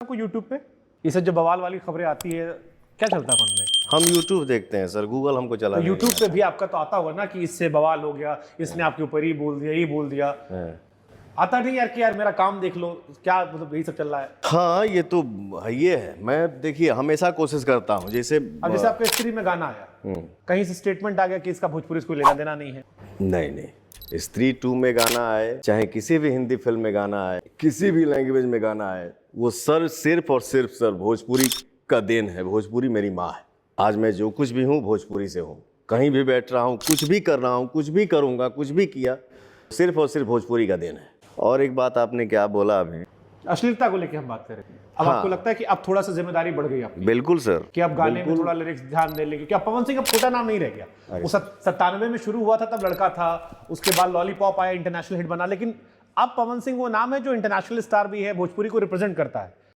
आपको यूट्यूब पे ये सब जो बवाल वाली खबरें आती है, क्या चलता है मन में? हम यूट्यूब देखते हैं सर, गूगल हमको चला तो यूट्यूब पे भी आपका तो आता होगा ना कि इससे बवाल हो गया, इसने आपके ऊपर ये बोल दिया, ये बोल दिया। आता नहीं यार कि यार मेरा काम देख लो, क्या मतलब यही सब चल रहा है? हाँ, ये तो ये है। मैं देखिए हमेशा कोशिश करता हूँ, जैसे अब जैसे आपका स्त्री में गाना आया, कहीं से स्टेटमेंट आ गया कि इसका भोजपुरी से कोई लेना देना नहीं है। नहीं, स्त्री 2 में गाना आए, चाहे किसी भी हिंदी फिल्म में गाना आए, किसी भी लैंग्वेज में गाना आए, वो सर सिर्फ और सिर्फ सर भोजपुरी का देन है। भोजपुरी मेरी माँ है। आज मैं जो कुछ भी हूँ भोजपुरी से हूँ। कहीं भी बैठ रहा हूँ, कुछ भी कर रहा हूँ, कुछ भी करूँगा, कुछ भी किया, सिर्फ और सिर्फ भोजपुरी का देन है। और एक बात आपने क्या बोला अभी, अश्लीलता को लेके हम बात कर रहे हैं। अब हाँ। आपको लगता है कि अब थोड़ा सा जिम्मेदारी बढ़ गई आपकी, बिल्कुल सर, कि अब गाने में थोड़ा लिरिक्स ध्यान दे लेंगे? क्या पवन सिंह अब छोटा नाम नहीं रह गया? वो 97 में शुरू हुआ था तब लड़का था, उसके बाद लॉलीपॉप आया, इंटरनेशनल हिट बना, लेकिन अब पवन सिंह वो नाम है जो इंटरनेशनल स्टार भी है, भोजपुरी को रिप्रेजेंट करता है।